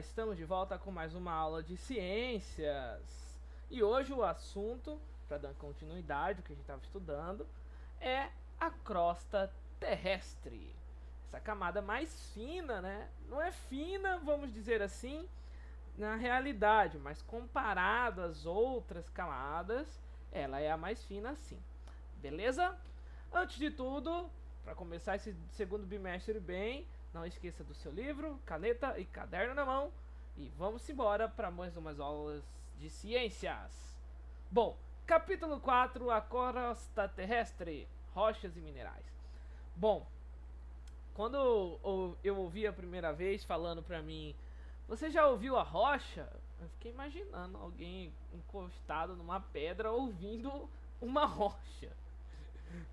estamos de volta com mais uma aula de ciências. E hoje o assunto, para dar continuidade ao que a gente estava estudando, é a crosta terrestre. Essa camada mais fina, né? Não é fina, vamos dizer assim, na realidade, mas comparado às outras camadas, ela é a mais fina sim. Beleza? Antes de tudo, para começar esse segundo bimestre bem, não esqueça do seu livro, caneta e caderno na mão e vamos embora para mais umas aulas de ciências. Bom, capítulo 4, a crosta terrestre, rochas e minerais. Bom, quando eu ouvi a primeira vez falando pra mim, você já ouviu a rocha? Eu fiquei imaginando alguém encostado numa pedra ouvindo uma rocha.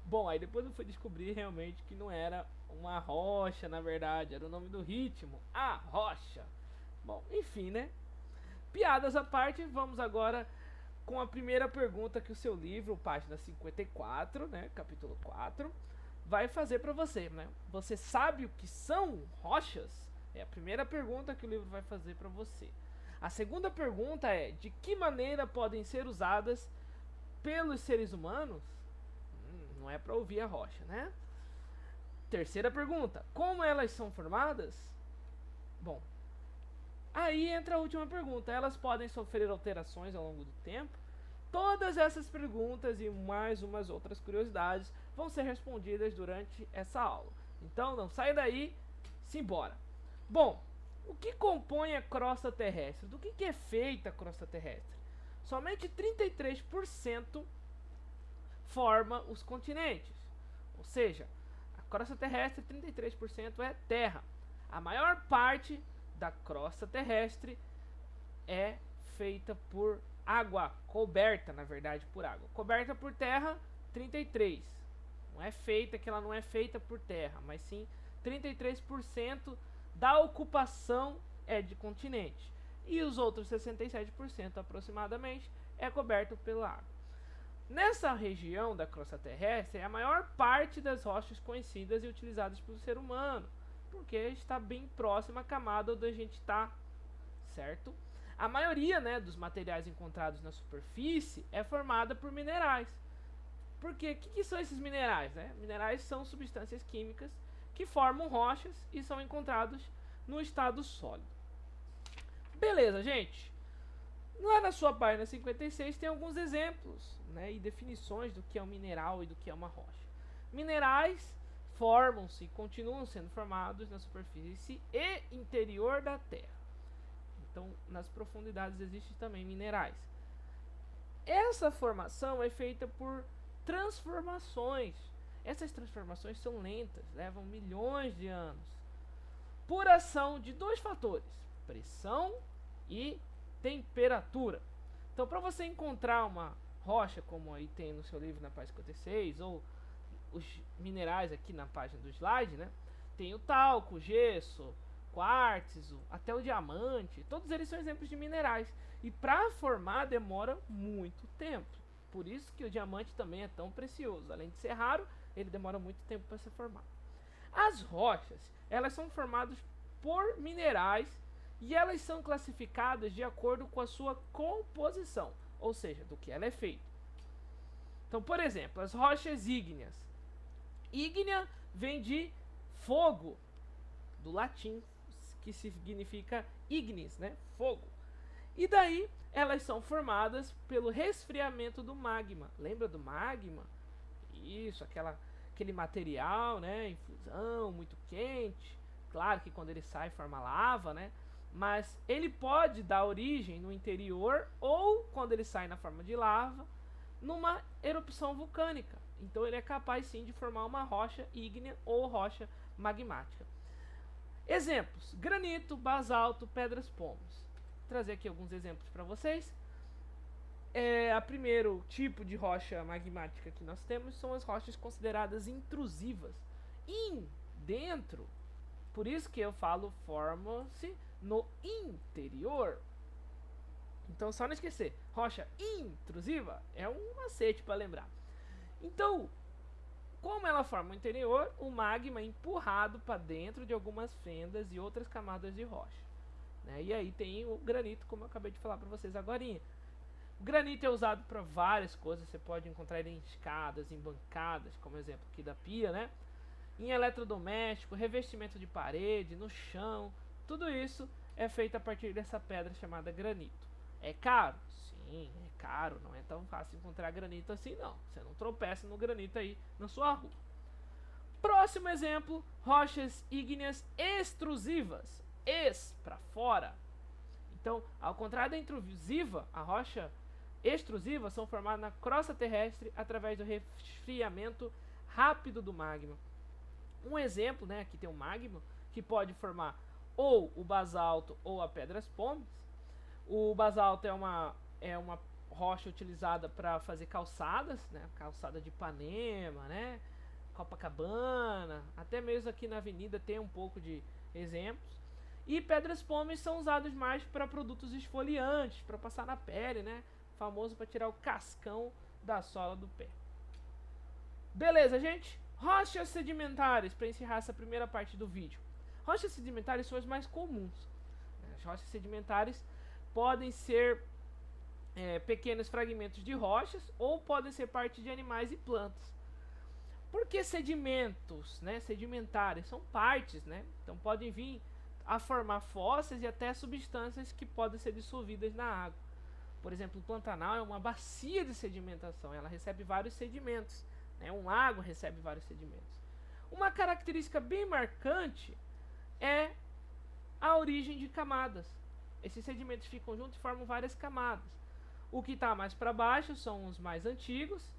Bom, aí depois eu fui descobrir realmente que não era uma rocha, na verdade, era o nome do ritmo, a rocha. Bom, enfim, né? Piadas à parte, vamos agora com a primeira pergunta que o seu livro, página 54, né, capítulo 4, vai fazer para você, né? Você sabe o que são rochas? É a primeira pergunta que o livro vai fazer para você. A segunda pergunta é: de que maneira podem ser usadas pelos seres humanos? Não é para ouvir a rocha, né? Terceira pergunta: como elas são formadas? Bom, aí entra a última pergunta: elas podem sofrer alterações ao longo do tempo? Todas essas perguntas e mais umas outras curiosidades vão ser respondidas durante essa aula. Então não sai daí, simbora. Bom, o que compõe a crosta terrestre? Do que é feita a crosta terrestre? Somente 33% forma os continentes. Ou seja, a crosta terrestre, 33% é terra. A maior parte da crosta terrestre é feita por água, coberta, na verdade, por água. Coberta por terra, 33. Não é feita, que ela não é feita por terra, mas sim 33% da ocupação é de continente. E os outros 67% aproximadamente é coberto pela água. Nessa região da crosta terrestre é a maior parte das rochas conhecidas e utilizadas pelo ser humano, porque está bem próxima à camada onde a gente está, certo? A maioria, né, dos materiais encontrados na superfície é formada por minerais. Porque o que são esses minerais? Né? Minerais são substâncias químicas que formam rochas e são encontrados no estado sólido. Beleza, gente? Lá na sua página 56 tem alguns exemplos, né, e definições do que é um mineral e do que é uma rocha. Minerais formam-se e continuam sendo formados na superfície e interior da Terra. Então, nas profundidades existem também minerais. Essa formação é feita por transformações. Essas transformações são lentas, levam milhões de anos, por ação de dois fatores: pressão e temperatura. Então, para você encontrar uma rocha, como aí tem no seu livro na página 56, ou os minerais aqui na página do slide, né? Tem o talco, o gesso, quartzo, até o diamante. Todos eles são exemplos de minerais. E para formar demora muito tempo. Por isso que o diamante também é tão precioso. Além de ser raro, ele demora muito tempo para ser formado. As rochas, elas são formadas por minerais e elas são classificadas de acordo com a sua composição, ou seja, do que ela é feita. Então, por exemplo, as rochas ígneas. Ígnea vem de fogo, do latim, que significa ignis, né? Fogo. E daí elas são formadas pelo resfriamento do magma. Lembra do magma? Isso, aquele material, né, em fusão, muito quente. Claro que quando ele sai forma lava, né? Mas ele pode dar origem no interior ou quando ele sai na forma de lava, numa erupção vulcânica. Então ele é capaz sim de formar uma rocha ígnea ou rocha magmática. Exemplos: granito, basalto, pedras pomos. Vou trazer aqui alguns exemplos para vocês. A primeiro tipo de rocha magmática que nós temos são as rochas consideradas intrusivas. Dentro, por isso que eu falo forma-se no interior. Então só não esquecer, rocha intrusiva é um macete para lembrar. Então, como ela forma o interior, o magma é empurrado para dentro de algumas fendas e outras camadas de rocha. né? E aí tem o granito, como eu acabei de falar para vocês agorinha. O granito é usado para várias coisas, você pode encontrar ele em escadas, em bancadas, como exemplo aqui da pia, né? Em eletrodoméstico, revestimento de parede, no chão, tudo isso é feito a partir dessa pedra chamada granito. É caro? Sim, é caro, não é tão fácil encontrar granito assim não. Você não tropeça no granito aí na sua rua. Próximo exemplo, rochas ígneas extrusivas, para fora. Então, ao contrário da intrusiva, a rocha extrusiva são formadas na crosta terrestre através do resfriamento rápido do magma. Um exemplo, né, aqui tem um magma que pode formar ou o basalto ou a pedras pómenes. O basalto é uma rocha utilizada para fazer calçadas, né, calçada de Ipanema, né, Copacabana, até mesmo aqui na avenida tem um pouco de exemplos. E pedras pómenes são usadas mais para produtos esfoliantes, para passar na pele, né, famoso para tirar o cascão da sola do pé. Beleza, gente? Rochas sedimentares, para encerrar essa primeira parte do vídeo. Rochas sedimentares são as mais comuns. As rochas sedimentares podem ser pequenos fragmentos de rochas ou podem ser parte de animais e plantas. Por que sedimentos, né? Sedimentares são partes, né? Então podem vir a formar fósseis e até substâncias que podem ser dissolvidas na água. Por exemplo, o Pantanal é uma bacia de sedimentação, ela recebe vários sedimentos, né? Um lago recebe vários sedimentos. Uma característica bem marcante é a origem de camadas. Esses sedimentos ficam juntos e formam várias camadas. O que está mais para baixo são os mais antigos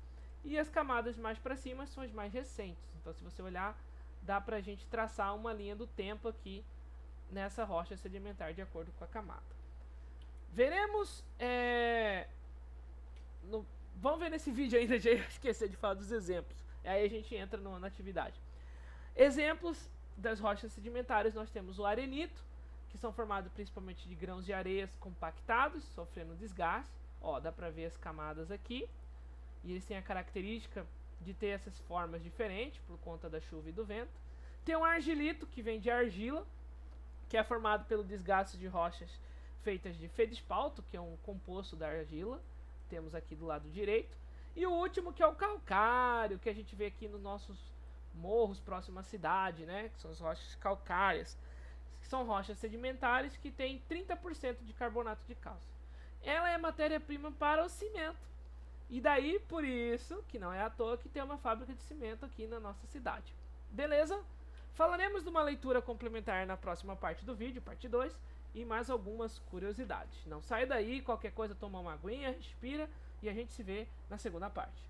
e as camadas mais para cima são as mais recentes. Então, se você olhar, dá para a gente traçar uma linha do tempo aqui nessa rocha sedimentar de acordo com a camada. Veremos vamos ver nesse vídeo ainda, de esquecer de falar dos exemplos. Aí a gente entra na atividade. Exemplos das rochas sedimentares, nós temos o arenito, que são formados principalmente de grãos de areias compactados, sofrendo desgaste. Ó, dá pra ver as camadas aqui. E eles têm a característica de ter essas formas diferentes por conta da chuva e do vento. Tem o argilito, que vem de argila, que é formado pelo desgaste de rochas feitas de feldspalto, que é um composto da argila. Temos aqui do lado direito. E o último, que é o calcário, que a gente vê aqui nos nossos morros próximo à cidade, né? Que são as rochas calcárias. São rochas sedimentares que têm 30% de carbonato de cálcio. Ela é matéria-prima para o cimento. E daí, por isso, que não é à toa que tem uma fábrica de cimento aqui na nossa cidade. Beleza? Falaremos de uma leitura complementar na próxima parte do vídeo, parte 2, e mais algumas curiosidades. Não sai daí, qualquer coisa toma uma aguinha, respira, e a gente se vê na segunda parte.